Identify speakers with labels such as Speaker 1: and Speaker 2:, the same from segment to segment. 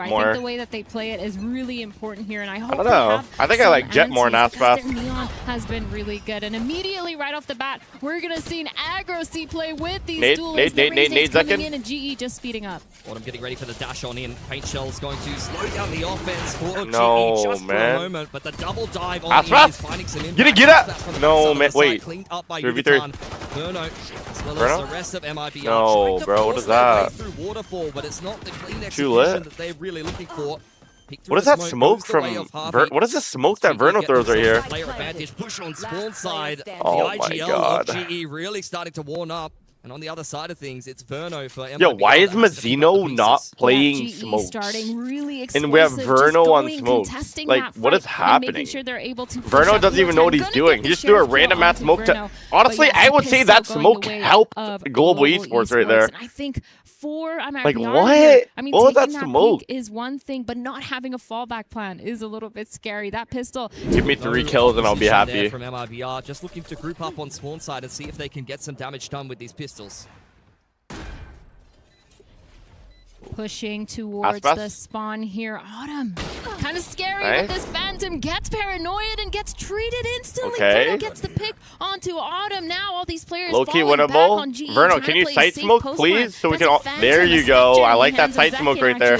Speaker 1: more.
Speaker 2: I think the way that they play it is really important here, and I hope
Speaker 1: I don't know. I think I like Jet more than Aspas.
Speaker 2: Their Neon has been really good, and immediately right off the bat, we're gonna see an aggro C play with these duelists.
Speaker 1: Nate
Speaker 2: coming in, and GE just speeding up.
Speaker 3: Autumn getting ready for the dash on in. Paint Shell's going to slow down the offense for GE just for a moment, but the double dive on in is finding some impact.
Speaker 1: Get it! No, man, wait.
Speaker 3: Cleaned up by
Speaker 1: 3v3.
Speaker 3: Verno, as well as the rest of MIBR.
Speaker 1: No, bro, what is that?
Speaker 3: Through waterfall, but it's not the clean
Speaker 1: Too
Speaker 3: execution
Speaker 1: lit.
Speaker 3: that they're really looking for.
Speaker 1: What is that smoke from? What is this smoke that Verno throws right here?
Speaker 3: Player advantage push on spawn side.
Speaker 1: Oh
Speaker 3: the
Speaker 1: my
Speaker 3: IGL
Speaker 1: God.
Speaker 3: of GE really starting to warm up. And on the other side of things, it's Verno for MIBR.
Speaker 1: Yo, why is Mazzino not playing
Speaker 2: GE
Speaker 1: smoke?
Speaker 2: starting really explosive,
Speaker 1: And we have Verno on smoke. Like, what is happening?
Speaker 2: Sure
Speaker 1: Verno doesn't even know what he's doing. He just threw a random ass smoke to. Honestly, I would say that smoke helped Global Esports right there.
Speaker 2: I think for
Speaker 1: like what?
Speaker 2: I mean,
Speaker 1: what was that
Speaker 2: taking
Speaker 1: smoke?
Speaker 2: Peak is one thing, but not having a fallback plan is a little bit scary. That pistol.
Speaker 1: Give me 3 kills and I'll be happy.
Speaker 3: From MIBR, just looking to group up on spawn side and see if they can get some damage done with these pistols.
Speaker 2: Pushing towards the spawn here. Autumn. Kind of scary, but this Phantom gets paranoid and gets treated instantly. Verno gets the pick onto Autumn. Now all these players
Speaker 1: low-key
Speaker 2: falling back
Speaker 1: winnable.
Speaker 2: on GE.
Speaker 1: Verno, can you sight smoke, please? So we can all... There you go. I like that sight smoke right there.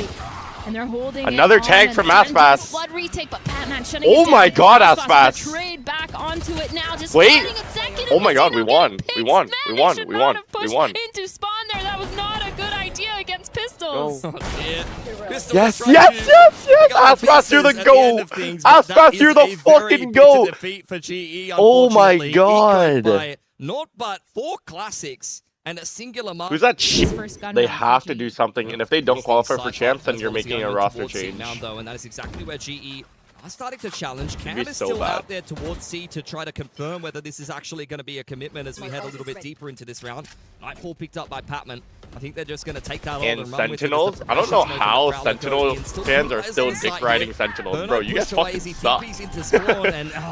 Speaker 2: And they're holding
Speaker 1: another tag from Aspas.
Speaker 2: Flood retake, but Batman shutting
Speaker 1: oh my God, Aspas!
Speaker 2: Trade back onto it now. Just
Speaker 1: wait!
Speaker 2: Second,
Speaker 1: oh my God, we won! We won! We won! We won! We won!
Speaker 2: Into spawn there. That was not a good idea against pistols.
Speaker 1: No. Yes! Yes! Yes! Yes! Aspas, you're the GOAT! Aspas, you're the fucking GOAT! Oh my God!
Speaker 3: Not but 4 classics. And a singular mark.
Speaker 1: Who's that cheap? They have to do something, and if they don't qualify for champs, then you're making a roster change.
Speaker 3: Now, though, and that is exactly where GE are starting to challenge. Cam is still out there towards C to try to confirm whether this is actually going to be a commitment as we head a little bit deeper into this round. Nightfall picked up by Patman. I think they're just going to take that
Speaker 1: and Sentinels? I don't know how Sentinel fans are still dick riding Sentinels. Bro, you guys fucking suck.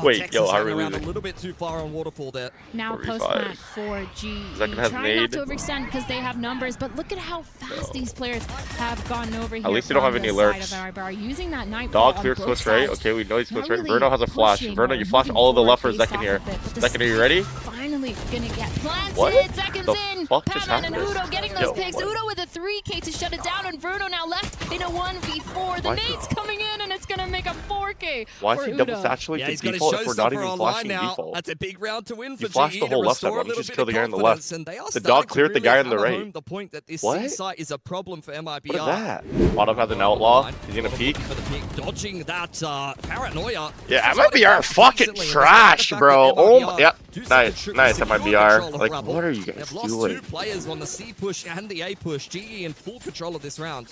Speaker 1: Wait, yo, how are we losing?
Speaker 3: A little bit too far on waterfall there.
Speaker 2: Now post-match for GE. Trying not to overextend because they have numbers, but look at how fast these players have gotten over here.
Speaker 1: At least they don't have any alerts.
Speaker 2: Using that
Speaker 1: Dog clear switch right. Okay, we know he's switch right. Verno has a flash. Verno, you flash all of the left for a second here. Second, are you ready?
Speaker 2: Finally gonna get planted.
Speaker 1: What?
Speaker 2: Seconds in.
Speaker 1: Fuck just
Speaker 2: Patman and
Speaker 1: happened?
Speaker 2: Udo getting those picks. Udo with a 3K to shut it down, and Verno now left in a 1v4. The nade's coming in, and it's gonna make a 4K.
Speaker 1: Why is he double saturating default if we're not even flashing default?
Speaker 3: That's a big round to win for
Speaker 1: you flashed the whole left side. Why don't you just kill the guy on the left? The dog cleared the guy on the right.
Speaker 3: The point that this site is a problem for MIBR.
Speaker 1: What is that? Autumn has an outlaw. He's gonna peek.
Speaker 3: Dodging that paranoia.
Speaker 1: Yeah, MIBR fucking trash, bro. Oh my, yeah. Nice, nice MIBR. Like, what are you guys doing?
Speaker 3: They've lost 2 players on the C push and the A push. GE in full control of this round.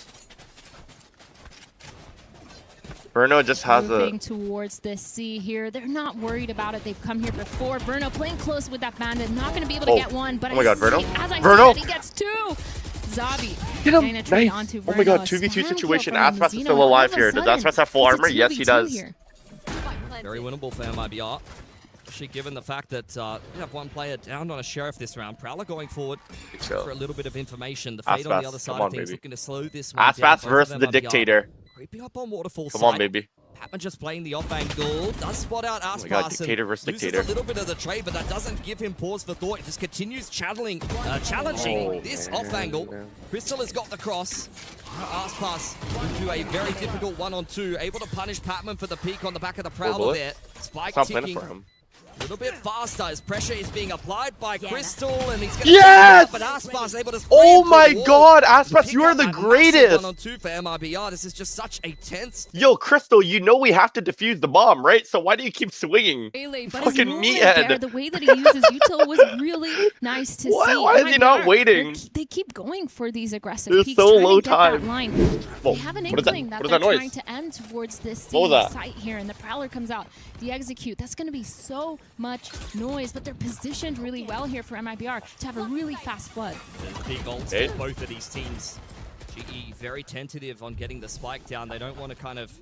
Speaker 1: Verno just has
Speaker 2: moving towards this C here. They're not worried about it. They've come here before. Verno playing close with that bandit. Not going to be able to get one. But
Speaker 1: oh my God, Verno.
Speaker 2: As I
Speaker 1: Verno.
Speaker 2: said, he gets 2. Zabi.
Speaker 1: Get him. Nice. Oh my God, 2v2 situation. Aspas is still alive here. Does Aspas have full armor? Yes, he does.
Speaker 3: Very winnable for MIBR. Especially given the fact that we have 1 player down on a sheriff this round. Prowler going forward for a little bit of information. The fade on the other side of things looking to slow this one down.
Speaker 1: Aspas versus the Dictator.
Speaker 3: Creeping up on waterfall
Speaker 1: Come on, baby.
Speaker 3: Patman just playing the off angle. Does spot out Aspas.
Speaker 1: Oh my God, Dictator versus Dictator.
Speaker 3: A little bit of the trade, but that doesn't give him pause for thought. It just continues challenging this off angle. Crystal has got the cross. Aspas into a very difficult 1-on-2. Able to punish Patman for the peak on the back of the Prowler there. Spike ticking. A little bit faster as pressure is being applied by Crystal, and he's going to but Aspas able to
Speaker 1: oh my God, Aspas, you are the greatest.
Speaker 3: 1-on-2 for MIBR. This is just such a tense.
Speaker 1: Yo, Crystal, you know we have to defuse the bomb, right? So why do you keep swinging? Fucking meathead.
Speaker 2: The way that he uses util was really nice to see.
Speaker 1: Why is he not waiting?
Speaker 2: They keep going for these aggressive peaks.
Speaker 1: There's so low time.
Speaker 2: They have an inkling that they're trying to end towards this site here, and the Prowler comes out. The execute, that's going to be so much noise, but they're positioned really well here for MIBR to have a really fast flood.
Speaker 3: Big ults for both of these teams. GE very tentative on getting the spike down. They don't want to kind of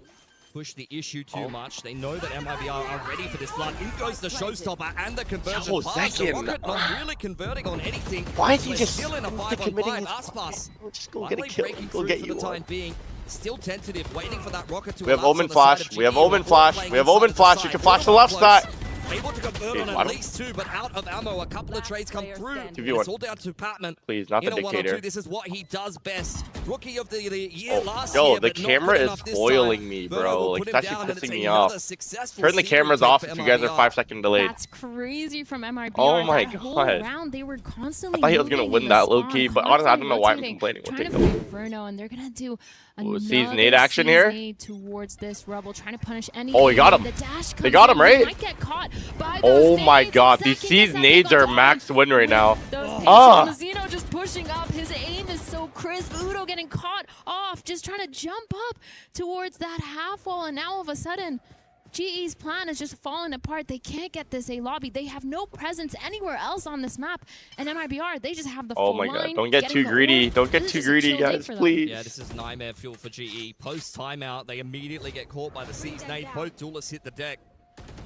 Speaker 3: push the issue too much. They know that MIBR are ready for this flood. In goes the showstopper and the conversion pass. The Rocket not really converting on anything.
Speaker 1: Why is he just
Speaker 3: still in a 5-on-5? Aspas
Speaker 1: just go get a kill. Go get you
Speaker 3: for the time being. Still tentative, waiting for that rocket to
Speaker 1: We have Omen Flash. We have Omen Flash. We have Omen Flash. You can flash the left side.
Speaker 3: Able to convert on at least 2, but out of ammo. A couple of trades come through. It's all down to Patman.
Speaker 1: Please, not the dictator.
Speaker 3: This is what he does best. Rookie of the year last
Speaker 1: yo,
Speaker 3: year.
Speaker 1: the camera is foiling me, bro. Like, it's actually pissing me off. Turn the cameras off if you guys are 5-second delayed.
Speaker 2: That's crazy from MIBR.
Speaker 1: Oh my
Speaker 2: god.
Speaker 1: Round,
Speaker 2: they were constantly
Speaker 1: I thought he was gonna win that low key, but honestly, I don't know why I'm complaining.
Speaker 2: Trying to fight Verno, and they're gonna do
Speaker 1: season 8 action here.
Speaker 2: Towards this Rebel, trying to punish any.
Speaker 1: Oh, he got him. They got him, right?
Speaker 2: Might get caught by
Speaker 1: oh my god, these season nades are max win right now.
Speaker 2: Mazzino just pushing up. His aim is so crisp. Udo getting caught off, just trying to jump up towards that half wall, and now all of a sudden, GE's plan is just falling apart. They can't get this A lobby. They have no presence anywhere else on this map. And MIBR, they just have the full line.
Speaker 1: Oh my god, don't get too greedy. Don't get too greedy, guys, please.
Speaker 3: Yeah, this is nightmare fuel for GE. Post timeout, they immediately get caught by the season 8. Both duelists hit the deck.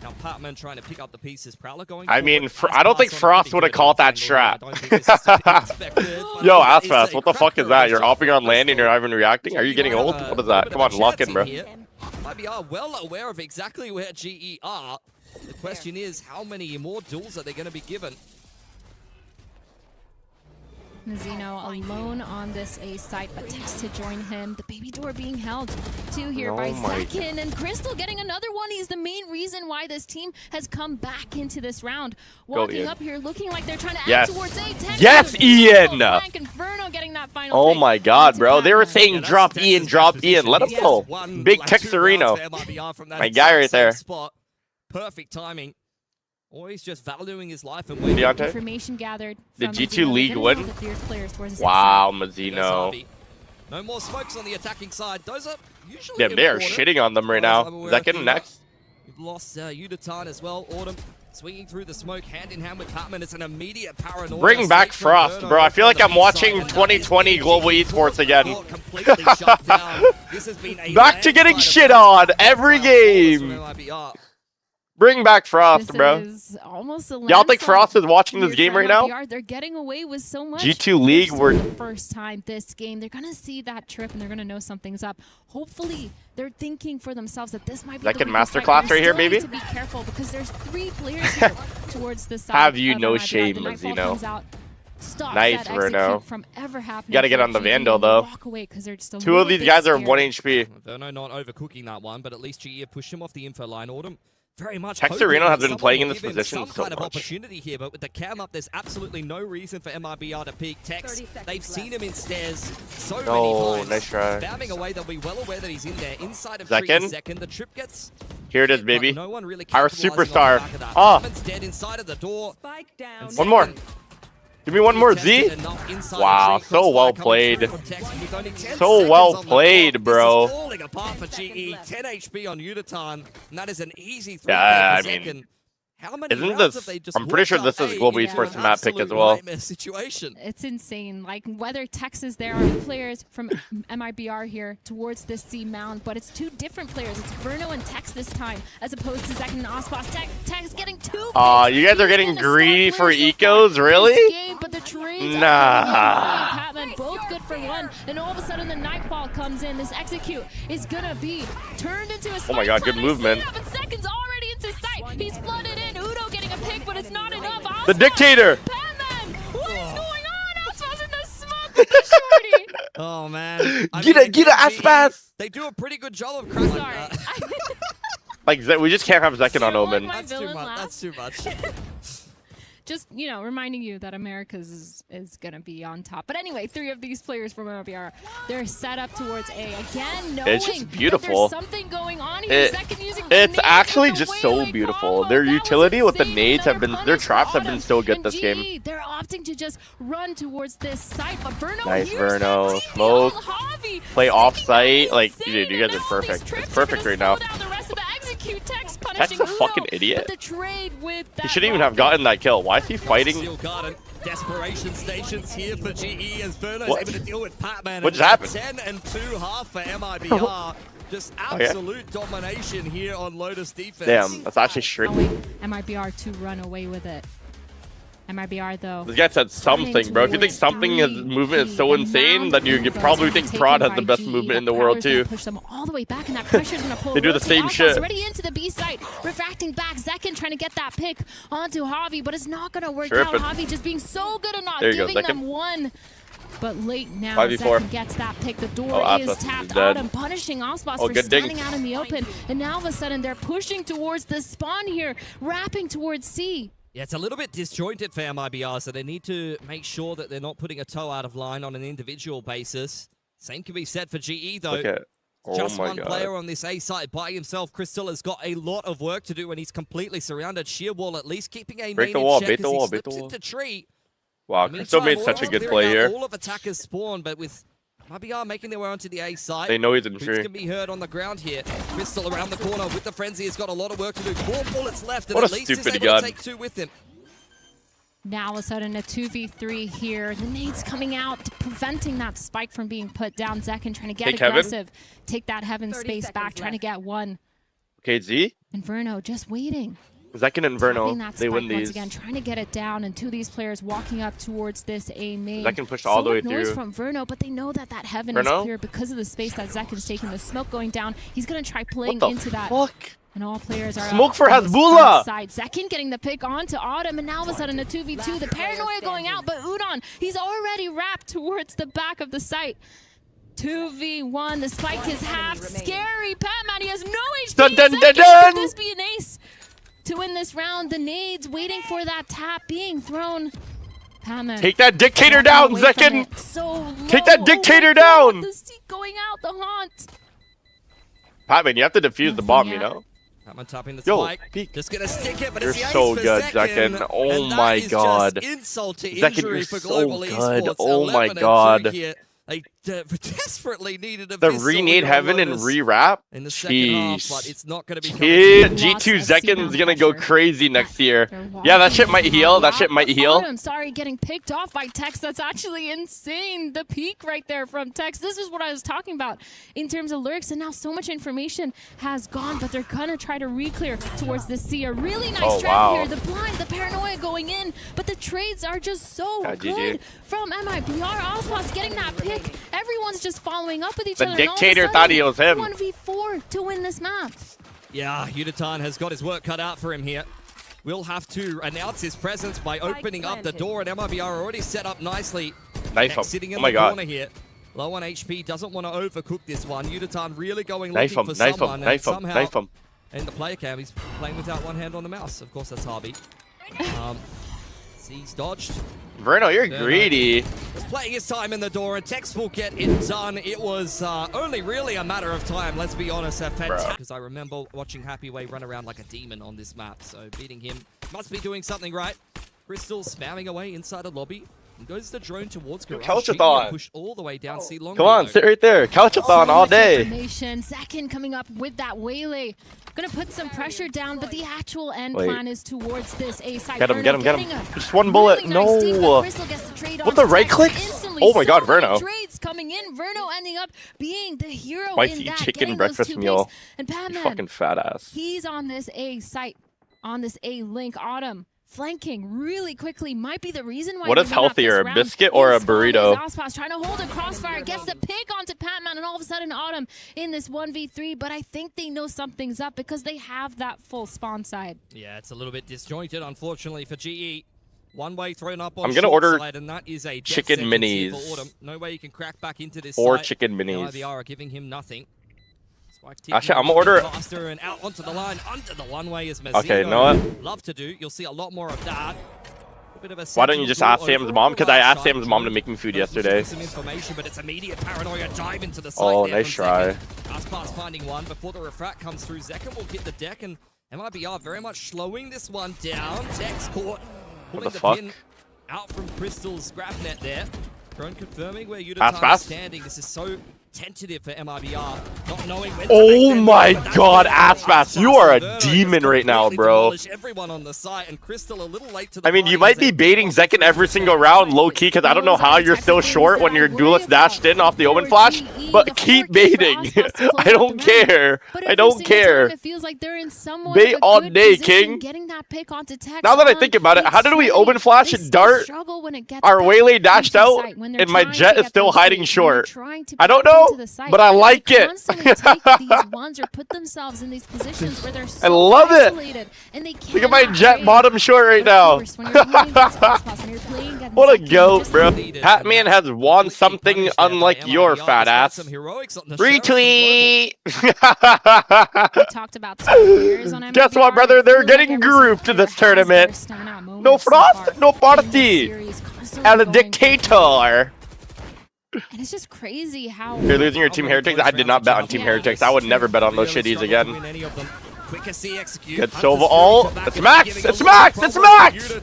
Speaker 3: Now Patman trying to pick up the pieces. Prowler going.
Speaker 1: I mean, I don't think Frost would have called that strat. Yo, Aspas, what the fuck is that? You're hopping on landing, you're not even reacting? Are you getting old? What is that? Come on, lock in, bro.
Speaker 3: MIBR well aware of exactly where GE are. The question is, how many more duels are they going to be given?
Speaker 2: Mazzino alone on this A site, but Tex to join him. The baby door being held to here by Zekin, and Crystal getting another one. He's the main reason why this team has come back into this round. Walking up here, looking like they're trying to add towards A. Tex
Speaker 1: Ian!
Speaker 2: Getting that final
Speaker 1: oh my god, bro. They were saying drop Ian, drop Ian. Let him go. Big Texarino. My guy right there.
Speaker 3: Perfect timing. Or he's just valuing his life and waiting.
Speaker 2: Information gathered.
Speaker 1: Did G2 League win? Wow, Mazzino.
Speaker 3: No more smokes on the attacking side. Those are usually
Speaker 1: yeah, they are shitting on them right now. Is that getting next?
Speaker 3: We've lost Udatan as well. Autumn swinging through the smoke hand in hand with Patman. It's an immediate paranoia.
Speaker 1: Bring back Frost, bro. I feel like I'm watching 2020 Global Esports again. Back to getting shit on every game. Bring back Frost, bro. Y'all think Frost is watching this game right now?
Speaker 2: They're getting away with so much.
Speaker 1: G2 League, we're
Speaker 2: first time this game. They're gonna see that trip and they're gonna know something's up. Hopefully, they're thinking for themselves that this might be
Speaker 1: second masterclass right here, baby.
Speaker 2: To be careful because there's 3 players here towards the side.
Speaker 1: Have you no shame, Mazzino? Nice, Verno. You gotta get on the Vandal, though. 2 of these guys are 1 HP.
Speaker 3: Verno not overcooking that one, but at least GE pushed him off the info line. Autumn. Very much.
Speaker 1: Texarino has been playing in this position
Speaker 3: so much. Opportunity here, but with the cam up, there's absolutely no reason for MIBR to peek. Tex, they've seen him in stairs so many times.
Speaker 1: Nice try.
Speaker 3: Spamming away, they'll be well aware that he's in there. Inside of
Speaker 1: second.
Speaker 3: The trip gets.
Speaker 1: Here it is, baby.
Speaker 3: No one really
Speaker 1: our superstar.
Speaker 3: Dead inside of the door.
Speaker 1: One more. Give me one more, Z. Wow, so well played. So well played, bro.
Speaker 3: Falling apart for GE. 10 HP on Udatan, and that is an easy 3
Speaker 1: I mean, how many isn't this? I'm pretty sure this is Global Esports map pick as well.
Speaker 3: Situation.
Speaker 2: It's insane. Like whether Tex is there, are players from MIBR here towards this C mound, but it's 2 different players. It's Verno and Tex this time, as opposed to Zekin and Ospas. Tex getting 2.
Speaker 1: You guys are getting greedy for ecos, really?
Speaker 2: Game, but the
Speaker 1: nah.
Speaker 2: Patman, both good for 1, and all of a sudden the Nightfall comes in. This execute is gonna be turned into a.
Speaker 1: Oh my god, good movement.
Speaker 2: Seconds already into sight. He's flooded in. Udo getting a pick, but it's not enough. Ospas,
Speaker 1: the dictator.
Speaker 2: Patman, what is going on? Ospas in the smoke with the shorty.
Speaker 3: Oh man.
Speaker 1: Get a Aspas.
Speaker 3: They do a pretty good job of cracking.
Speaker 2: Sorry.
Speaker 1: Like we just can't have Zekin on Omen.
Speaker 3: That's too much. That's too much.
Speaker 2: Just, you know, reminding you that America's is going to be on top. But anyway, 3 of these players from MIBR, they're set up towards A. Again, knowing
Speaker 1: it's just beautiful.
Speaker 2: That there's something going on here.
Speaker 1: It's actually just so beautiful. Their utility with the nades have been, their traps have been so good this game.
Speaker 2: They're opting to just run towards this site, but Verno,
Speaker 1: nice Verno, smoke, play off site. Like, dude, you guys are perfect. It's perfect right now. Tex a fucking idiot. He shouldn't even have gotten that kill. Why is he fighting?
Speaker 3: Desperation stations here for GE as Verno is able to deal with Patman.
Speaker 1: What just happened?
Speaker 3: 10 and 2 half for MIBR. Just absolute domination here on Lotus defense.
Speaker 1: Damn, that's actually straight.
Speaker 2: MIBR to run away with it. MIBR though.
Speaker 1: This guy said something, bro. If you think something his movement is so insane, then you probably think Prod has the best movement in the world too.
Speaker 2: Push them all the way back, and that pressure's gonna pull.
Speaker 1: They do the same shit.
Speaker 2: Already into the B site, refracting back. Zekin trying to get that pick onto Javi, but it's not gonna work out. Javi just being so good at not giving them one. But late now, Zekin gets that pick. The door is tapped. Autumn punishing Ospas for standing out in the open, and now all of a sudden they're pushing towards the spawn here, wrapping towards C.
Speaker 3: Yeah, it's a little bit disjointed for MIBR, so they need to make sure that they're not putting a toe out of line on an individual basis. Same can be said for GE, though. Just one player on this A side by himself. Crystal has got a lot of work to do, and he's completely surrounded. Sheer wall at least keeping a main in check as he slips into tree.
Speaker 1: Wow, Crystal made such a good play here.
Speaker 3: All of attackers spawn, but with MIBR making their way onto the A side.
Speaker 1: They know he's in tree.
Speaker 3: Who's can be heard on the ground here. Crystal around the corner with the frenzy has got a lot of work to do. 4 bullets left, and
Speaker 1: what
Speaker 3: at
Speaker 1: a
Speaker 3: least he's
Speaker 1: stupid
Speaker 3: able
Speaker 1: gun.
Speaker 3: to take 2 with him.
Speaker 2: Now all of a sudden a 2v3 here. The nades coming out, preventing that spike from being put down. Zekin trying to get aggressive. Take that heaven space back, trying to get one.
Speaker 1: Okay, Z.
Speaker 2: Inferno just waiting.
Speaker 1: Zekin and Inferno, they win these.
Speaker 2: Once again, trying to get it down, and 2 of these players walking up towards this A main.
Speaker 1: Zekin pushed all the way through.
Speaker 2: Noise from Verno, but they know that heaven is clear because of the space that Zekin's taking. The smoke going down. He's gonna try playing into that. And all players are
Speaker 1: smoke for Hasbulla.
Speaker 2: Zekin getting the pick onto Autumn, and now all of a sudden a 2v2. The paranoia going out, but Udon, he's already wrapped towards the back of the site. 2v1. The spike is half scary. Patman, he has no HP. Could this be an ace to win this round? The nades waiting for that tap being thrown. Patman,
Speaker 1: take that dictator down, Zekin. Take that dictator down.
Speaker 2: The seat going out, the haunt.
Speaker 1: Patman, you have to defuse the bomb, you know.
Speaker 3: Patman topping the spike.
Speaker 1: Peek.
Speaker 3: Just gonna stick it, but
Speaker 1: you're
Speaker 3: it's the
Speaker 1: so
Speaker 3: ace
Speaker 1: good,
Speaker 3: for Zekin.
Speaker 1: Oh my god.
Speaker 3: Just insult to
Speaker 1: Zekin,
Speaker 3: injury
Speaker 1: you're
Speaker 3: for
Speaker 1: so
Speaker 3: Global
Speaker 1: good.
Speaker 3: Esports.
Speaker 1: Oh my god.
Speaker 3: They desperately needed a
Speaker 1: the renade heaven and re-wrap.
Speaker 3: In the second half, but it's not going to be
Speaker 1: G2 Zekin's gonna go crazy next year. Yeah, that shit might heal. That shit might heal.
Speaker 2: I'm sorry, getting picked off by Tex. That's actually insane. The peak right there from Tex. This is what I was talking about in terms of lurks, and now so much information has gone, but they're gonna try to re-clear towards the C. A really nice trap here. The blind, the paranoia going in, but the trades are just so good from MIBR. Ospas getting that pick. Everyone's just following up with each other.
Speaker 1: The dictator thought he was him.
Speaker 2: 1v4 to win this map.
Speaker 3: Yeah, Unitard has got his work cut out for him here. We'll have to announce his presence by opening up the door, and MIBR already set up nicely. Sitting in the corner here. Low on HP, doesn't want to overcook this one. Unitard really going looking for someone. Knife him. In the player cam, he's playing without one hand on the mouse. Of course, that's Harvey. He's dodged.
Speaker 1: Verno, you're greedy.
Speaker 3: He's playing his time in the door, and Tex will get it done. It was only really a matter of time, let's be honest. Because I remember watching Happy Way run around like a demon on this map, so beating him must be doing something right. Crystal spamming away inside a lobby. And goes the drone towards garage.
Speaker 1: Couchathon.
Speaker 3: Push all the way down C long.
Speaker 1: Come on, sit right there. Couchathon all day.
Speaker 2: Zekin coming up with that waylay. Gonna put some pressure down, but the actual end plan is towards this A side.
Speaker 1: Get him. Just one bullet.
Speaker 2: Really
Speaker 1: no. What the right click? Oh my god, Verno.
Speaker 2: Trades coming in. Verno ending up being the hero
Speaker 1: spicy
Speaker 2: in that,
Speaker 1: chicken breakfast meal.
Speaker 2: And Patman,
Speaker 1: fucking fat ass.
Speaker 2: He's on this A site, on this A link. Autumn flanking really quickly might be the reason why.
Speaker 1: What is healthier, a biscuit or a burrito?
Speaker 2: Ospas trying to hold a crossfire, gets the pick onto Patman, and all of a sudden Autumn in this 1v3. But I think they know something's up because they have that full spawn side.
Speaker 3: Yeah, it's a little bit disjointed, unfortunately, for GE. One way thrown up on
Speaker 1: I'm gonna order
Speaker 3: side, and that is a
Speaker 1: chicken minis.
Speaker 3: No way you can crack back into this.
Speaker 1: Or chicken minis.
Speaker 3: MIBR are giving him nothing.
Speaker 1: Actually, I'm gonna order
Speaker 3: faster and out onto the line under the one-way is Mazzino.
Speaker 1: Okay, you know what?
Speaker 3: Love to do. You'll see a lot more of that.
Speaker 1: Why don't you just ask Sam's mom? Because I asked Sam's mom to make me food yesterday.
Speaker 3: Some information, but it's immediate paranoia dive into the site.
Speaker 1: Oh, nice try.
Speaker 3: Aspas finding one before the refract comes through. Zekin will get the deck, and MIBR very much slowing this one down. Tex caught, pulling the pin out from Crystal's scrap net there. Drone confirming where Unitard is standing. This is so tentative for MIBR, not knowing when
Speaker 1: oh my god, Aspas, you are a demon right now, bro.
Speaker 3: Everyone on the site, and Crystal a little late to the
Speaker 1: I mean, you might be baiting Zekin every single round, low-key, because I don't know how you're still short when your duelist dashed in off the Omen Flash, but keep baiting. I don't care. I don't care. Bait all day, King. Now that I think about it, how did we Omen Flash and dart? Our Waylay dashed out, and my Jet is still hiding short. I don't know, but I like it. I love it. Look at my Jet bottom short right now. What a goat, bro. Hatman has won something unlike your fat ass. Retweet. Guess what, brother? They're getting grouped to this tournament. No Frost, no party. And a dictator.
Speaker 2: And it's just crazy how
Speaker 1: you're losing your Team Heretics. I did not bet on Team Heretics. I would never bet on those shitties again. Get Sova ult. It's Max! It's Max! It's Max!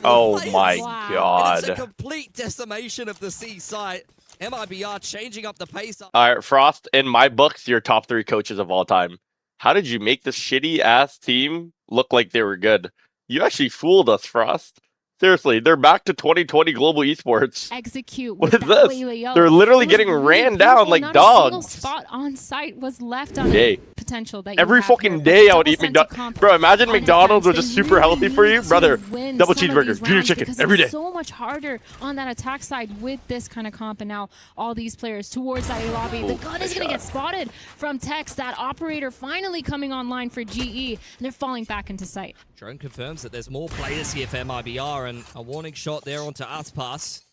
Speaker 1: Oh my god.
Speaker 3: It's a complete decimation of the C site. MIBR changing up the pace.
Speaker 1: Alright, Frost, in my books, you're top 3 coaches of all time. How did you make this shitty ass team look like they were good? You actually fooled us, Frost. Seriously, they're back to 2020 Global Esports.
Speaker 2: Execute.
Speaker 1: What is this? They're literally getting ran down like dogs.
Speaker 2: Not a single spot on site was left on the potential that
Speaker 1: every fucking day I would eat McDonald's. Bro, imagine McDonald's was just super healthy for you, brother. Double cheeseburger, junior chicken every day.
Speaker 2: It's so much harder on that attack side with this kind of comp, and now all these players towards that A lobby. The gun is gonna get spotted from Tex. That operator finally coming online for GE, and they're falling back into sight.
Speaker 3: Drone confirms that there's more players here for MIBR, and a warning shot there onto Aspas.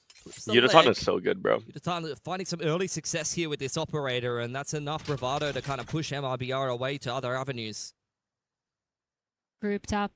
Speaker 1: Unitron is so good, bro.
Speaker 3: Unitron finding some early success here with this operator, and that's enough bravado to kind of push MIBR away to other avenues.
Speaker 2: Grouped up.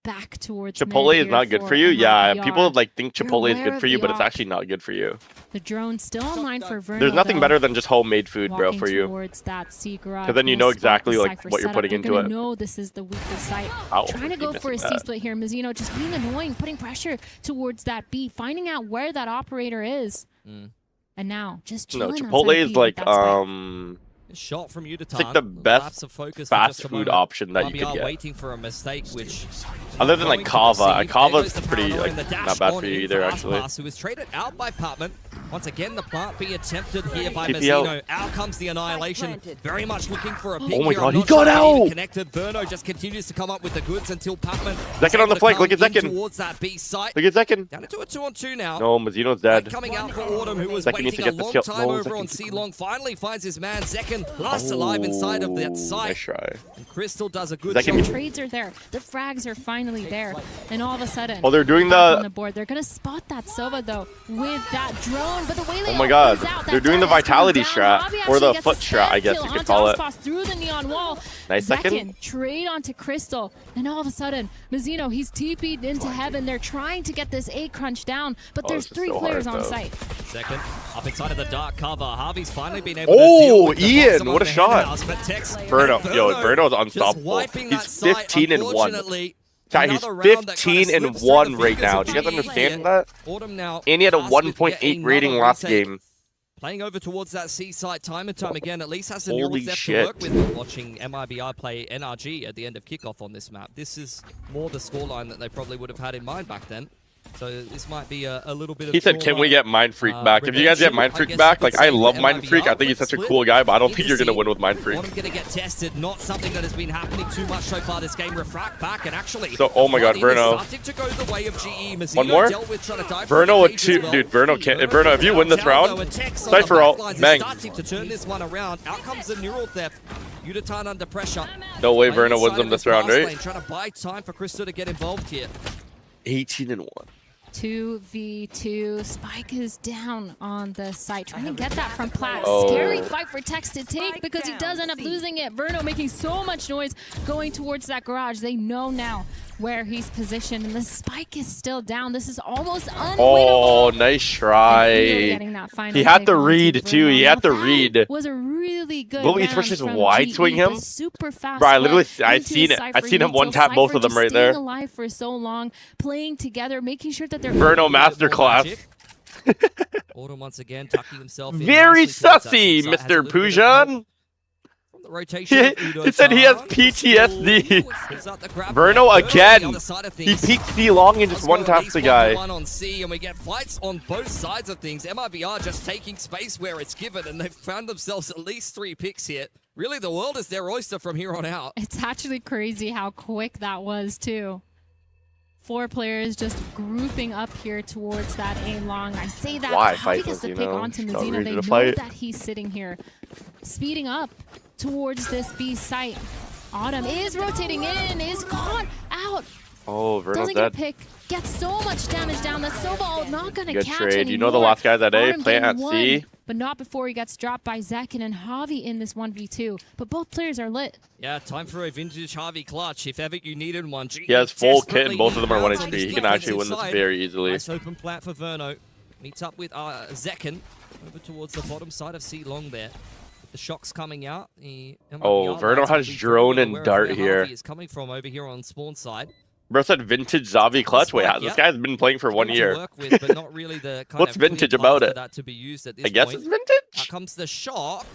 Speaker 2: Back towards
Speaker 1: Chipotle is not good for you? Yeah, people like think Chipotle is good for you, but it's actually not good for you.
Speaker 2: The drone still online for Verno.
Speaker 1: There's nothing better than just homemade food, bro, for you. Because then you know exactly like what you're putting into it.
Speaker 2: No, this is the weakest site. Trying to go for a C-split here. Mizuno just being annoying, putting pressure towards that B, finding out where that operator is. And now, just chilling.
Speaker 1: No, Chipotle is like,
Speaker 3: shot from Udaton.
Speaker 1: It's like the best fast food option that you could get.
Speaker 3: Waiting for a mistake, which
Speaker 1: other than like Kava, Kava's pretty like not bad for you either actually.
Speaker 3: Who was traded out by Patman. Once again, the plant being attempted here by Mizuno. Out comes the annihilation. Very much looking for a pick.
Speaker 1: Oh my god, he got out!
Speaker 3: Connected. Verno just continues to come up with the goods until Patman.
Speaker 1: Zekin on the flank. Look at Zekin.
Speaker 3: Towards that B site.
Speaker 1: Look at Zekin.
Speaker 3: Down into a 2-on-2 now.
Speaker 1: No, Mizuno's dead.
Speaker 3: Coming out for Autumn, who was waiting a long time over on C-Long. Finally finds his man. Zekin last alive inside of that site.
Speaker 1: Nice try.
Speaker 3: And Crystal does a good
Speaker 2: job. The trades are there. The frags are finally there. And all of a sudden,
Speaker 1: they're doing
Speaker 2: on the board. They're gonna spot that Sova though with that drone. But the Waylay,
Speaker 1: oh my god, they're doing the vitality strat or the foot strat, I guess you could call it.
Speaker 2: Through the neon wall.
Speaker 1: Nice second.
Speaker 2: Trade onto Crystal, and all of a sudden, Mizuno, he's TP'd into heaven. They're trying to get this A crunch down, but there's 3 players on site.
Speaker 3: Second, up inside of the dark cover. Harvey's finally been able to deal with
Speaker 1: Ian, what a shot!
Speaker 3: Verno,
Speaker 1: Verno's unstoppable. He's 15-1. God, he's 15-1 right now. Do you guys understand that? And he had a 1.8 rating last game.
Speaker 3: Playing over towards that C site time and time again, at least has the neural depth to work with. Watching MIBR play NRG at the end of kickoff on this map. This is more the scoreline that they probably would have had in mind back then. So this might be a little bit of
Speaker 1: He said, can we get Mind Freak back? If you guys get Mind Freak back, like, I love Mind Freak. I think he's such a cool guy, but I don't think you're going to win with Mind Freak.
Speaker 3: I'm going to get tested. Not something that has been happening too much so far this game. Refract back and actually...
Speaker 1: So, oh my god, Verno.
Speaker 3: To go the way of GE.
Speaker 1: One more? Verno with 2. Dude, Verno can't... Verno, if you win this round, Cypher ult. Bang.
Speaker 3: To turn this one around. Out comes the neural theft. Udaton under pressure.
Speaker 1: No way Verno wins them this round, right?
Speaker 3: Trying to buy time for Crystal to get involved here.
Speaker 1: 18-1.
Speaker 2: 2v2. Spike is down on the site. Trying to get that from Plat. Scary fight for Tex to take because he does end up losing it. Verno making so much noise going towards that garage. They know now where he's positioned, and the spike is still down. This is almost unwinnable.
Speaker 1: Oh, nice try. He had to read too. He had to read.
Speaker 2: Was a really good.
Speaker 1: Global Esports just wide swing him.
Speaker 2: Super fast.
Speaker 1: Bro, I seen it. I seen him one tap both of them right there.
Speaker 2: Alive for so long, playing together, making sure that they're
Speaker 1: Verno masterclass.
Speaker 3: Autumn once again tucking himself in.
Speaker 1: Very sussy, Mr. Pujan.
Speaker 3: Rotation.
Speaker 1: He said he has PTSD. Verno again. He peeked C long and just one taps the guy.
Speaker 3: On C, and we get fights on both sides of things. MIBR just taking space where it's given, and they've found themselves at least 3 picks here. Really, the world is their oyster from here on out.
Speaker 2: It's actually crazy how quick that was, too. 4 players just grouping up here towards that A long. I say that Javi gets the pick onto Mazino. They know that he's sitting here, speeding up towards this B site. Autumn is rotating in, is caught out.
Speaker 1: Oh, Verno's
Speaker 2: doesn't
Speaker 1: dead.
Speaker 2: Get a pick. Gets so much damage down. That Sobal not gonna
Speaker 1: Good
Speaker 2: catch
Speaker 1: trade.
Speaker 2: anymore.
Speaker 1: You know the last guy that day
Speaker 2: Autumn
Speaker 1: playing at
Speaker 2: getting
Speaker 1: C.
Speaker 2: one, but not before he gets dropped by Zekin and Javi in this 1v2. But both players are lit.
Speaker 3: Yeah, time for a vintage Javi clutch. If ever you needed one.
Speaker 1: He has full kit and both of them are 1 HP. He can actually win this very easily.
Speaker 3: Nice open plat for Verno. Meets up with Zekin over towards the bottom side of C long there. The shocks coming out.
Speaker 1: Oh, Verno has drone and dart here.
Speaker 3: Is coming from over here on spawn side.
Speaker 1: Bro said vintage Xavi clutch. Wait, this guy's been playing for 1 year.
Speaker 3: With, but not really the kind
Speaker 1: What's
Speaker 3: of
Speaker 1: vintage about it?
Speaker 3: That to be used at this
Speaker 1: I guess
Speaker 3: point.
Speaker 1: it's vintage.
Speaker 3: Out comes the shock.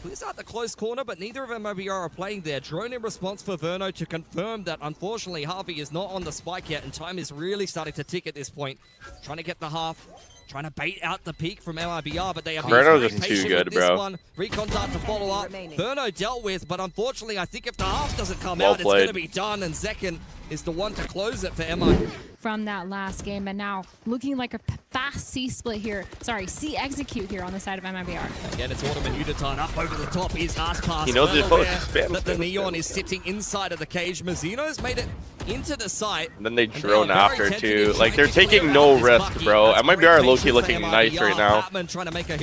Speaker 3: Clears out the close corner, but neither of MIBR are playing there. Drone in response for Verno to confirm that unfortunately Javi is not on the spike yet, and time is really starting to tick at this point. Trying to get the half. Trying to bait out the peak from MIBR, but they are
Speaker 1: Verno's
Speaker 3: being
Speaker 1: just too good, bro.
Speaker 3: One. Recon dart to follow up. Verno dealt with, but unfortunately, I think if the half doesn't come out, it's going to be done, and Zekin is the one to close it for MI.
Speaker 2: From that last game, and now looking like a fast C split here. Sorry, C execute here on the side of MIBR.
Speaker 3: Again, it's Autumn and Udaton up over the top. He's ass pass.
Speaker 1: He knows his post.
Speaker 3: That the Neon is sitting inside of the cage. Mazino's made it into the site.
Speaker 1: And then they drone after too. Like they're taking no risk, bro. MIBR low-key looking nice right now.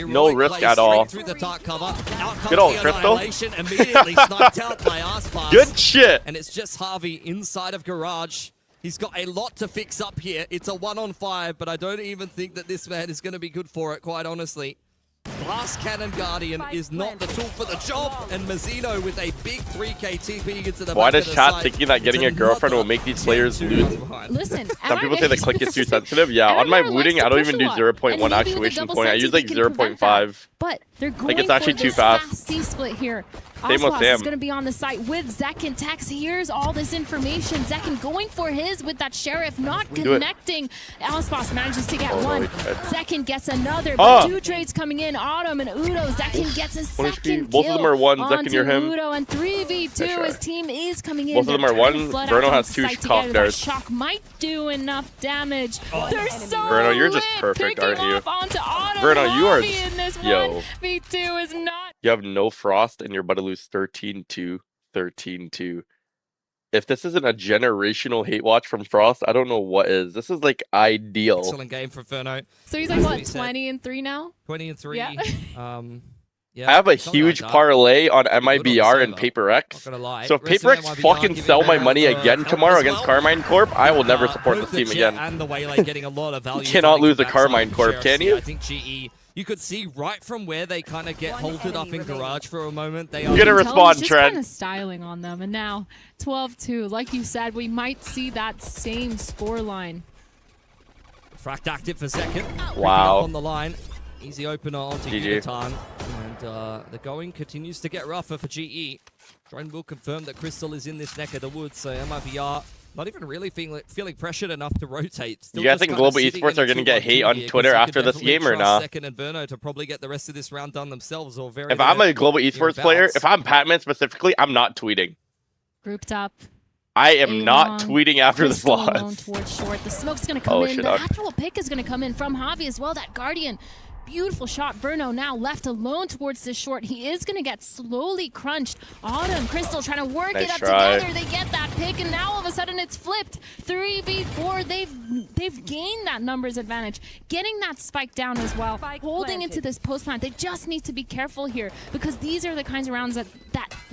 Speaker 1: No risk at all. Good old Crystal.
Speaker 3: Immediately sniped out by Aspas.
Speaker 1: Good shit.
Speaker 3: And it's just Javi inside of Garage. He's got a lot to fix up here. It's a 1-on-5, but I don't even think that this man is going to be good for it, quite honestly. Blast Cannon Guardian is not the tool for the job, and Mazino with a big 3k TP into the
Speaker 1: Why
Speaker 3: back
Speaker 1: does
Speaker 3: of the
Speaker 1: chat
Speaker 3: site.
Speaker 1: thinking that getting a girlfriend will make these players lose?
Speaker 2: Listen,
Speaker 1: some people say the click is too sensitive. Yeah, on my booting, I don't even do 0.1 actuation point. I use like 0.5.
Speaker 2: But they're going
Speaker 1: like it's actually
Speaker 2: for
Speaker 1: too
Speaker 2: this
Speaker 1: fast.
Speaker 2: C split here.
Speaker 1: Same with
Speaker 2: Aspas
Speaker 1: Sam.
Speaker 2: is going to be on the site with Zekin. Tex hears all this information. Zekin going for his with that Sheriff, not connecting. Aspas manages to get one. Zekin gets another. But 2 trades coming in. Autumn and Udo. Zekin gets a second
Speaker 1: Both of them are 1. Zekin,
Speaker 2: onto
Speaker 1: you're him.
Speaker 2: Udo, and 3v2. His team is coming in.
Speaker 1: Both of them are 1. Verno has 2 cock darts.
Speaker 2: Shock might do enough damage. They're so
Speaker 1: Verno, you're just
Speaker 2: lit.
Speaker 1: perfect,
Speaker 2: Picking
Speaker 1: aren't you?
Speaker 2: off onto Autumn.
Speaker 1: Verno, you are.
Speaker 2: In this
Speaker 1: Yo.
Speaker 2: 1v2 is not.
Speaker 1: You have no frost and you're about to lose 13-2, 13-2. If this isn't a generational hate watch from Frost, I don't know what is. This is like ideal.
Speaker 3: Excellent game for Verno.
Speaker 2: So he's like, what, 20-3 now?
Speaker 3: 20-3.
Speaker 2: Yeah.
Speaker 3: Yeah,
Speaker 1: I have a huge parlay on MIBR and Paper X. So if Paper X fucking sell my money again tomorrow against Carmine Corp, I will never support this team again.
Speaker 3: And the way like getting a lot of value.
Speaker 1: You cannot lose a Carmine Corp, can you?
Speaker 3: I think GE, you could see right from where they kind of get halted up in Garage for a moment. They are
Speaker 1: gonna respond,
Speaker 2: just
Speaker 1: Trent.
Speaker 2: kind of styling on them, and now 12-2. Like you said, we might see that same scoreline.
Speaker 3: Fracked active for second.
Speaker 1: Wow.
Speaker 3: On the line. Easy opener onto Udaton. And the going continues to get rougher for GE. Drone will confirm that Crystal is in this neck of the woods, so MIBR not even really feeling pressured enough to rotate.
Speaker 1: You guys think Global Esports are going to get hate on Twitter after this game or not?
Speaker 3: Second and Verno to probably get the rest of this round done themselves, or very.
Speaker 1: If I'm a Global Esports player, if I'm Patman specifically, I'm not tweeting.
Speaker 2: Grouped up.
Speaker 1: I am not tweeting after this
Speaker 2: Crystal
Speaker 1: loss.
Speaker 2: alone towards short. The smoke's going to come in. The actual pick is going to come in from Javi as well. That Guardian. Beautiful shot. Verno now left alone towards this short. He is going to get slowly crunched. Autumn, Crystal trying to work it up together. They get that pick, and now all of a sudden it's flipped. 3v4. They've gained that numbers advantage. Getting that spike down as well. Holding into this post plant. They just need to be careful here because these are the kinds of rounds that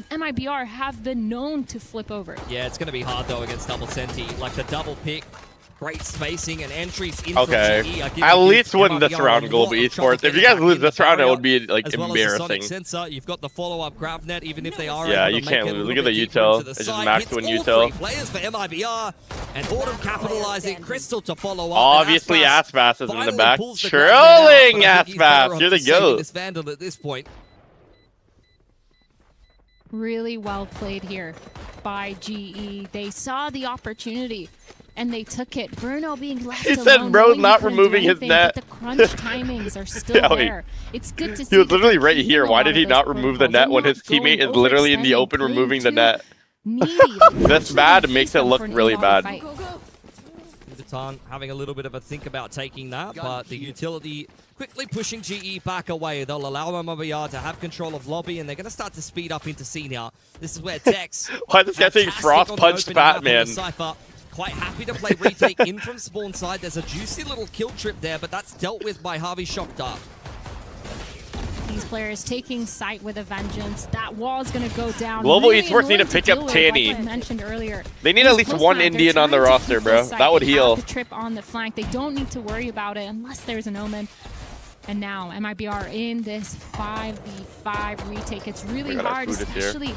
Speaker 2: MIBR have been known to flip over.
Speaker 3: Yeah, it's going to be hard though against double Senti. Like the double pick Great spacing and entries in from GE.
Speaker 1: At least win this round, Global Esports. If you guys lose this round, it would be like embarrassing.
Speaker 3: Sensor, you've got the follow-up grab net, even if they are.
Speaker 1: Yeah, you can't lose. Look at the util. It's just max win util.
Speaker 3: Players for MIBR and Autumn capitalizing. Crystal to follow up.
Speaker 1: Obviously, Aspas is in the back. Trolling Aspas. Here they go.
Speaker 3: This Vandal at this point.
Speaker 2: Really well played here by GE. They saw the opportunity and they took it. Bruno being left alone.
Speaker 1: He said bro's not removing his net.
Speaker 2: But the crunch timings are still there. It's good to see.
Speaker 1: He was literally right here. Why did he not remove the net when his teammate is literally in the open removing the net? That's bad. It makes it look really bad.
Speaker 3: Having a little bit of a think about taking that, but the utility quickly pushing GE back away. They'll allow MIBR to have control of lobby, and they're going to start to speed up into C now. This is where Dex...
Speaker 1: Why is this guy saying Frost punched Batman?
Speaker 3: Quite happy to play retake in from spawn side. There's a juicy little kill trip there, but that's dealt with by Harvey Shock Dart.
Speaker 2: These players taking sight with a vengeance. That wall is going to go down.
Speaker 1: Global Esports need to pick up Tanny.
Speaker 2: Like I mentioned earlier.
Speaker 1: They need at least one Indian on the roster, bro. That would heal.
Speaker 2: The trip on the flank. They don't need to worry about it unless there's an omen. And now MIBR in this 5v5 retake. It's really hard, especially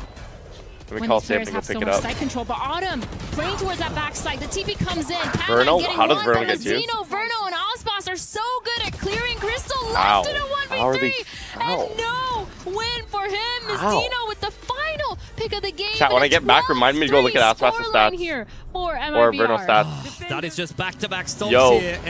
Speaker 2: when these players have so much site control. But Autumn playing towards that backside. The TP comes in.
Speaker 1: Verno? How does Verno get you?
Speaker 2: Verno and Ospas are so good at clearing Crystal. Left in a 1v3. And no win for him. Mizdino with the final pick of the game.
Speaker 1: Chat, when I get back, remind me to go look at Aspas' stats.
Speaker 2: Here for MIBR.
Speaker 1: Or Verno stats.
Speaker 3: That is just back-to-back stomps here.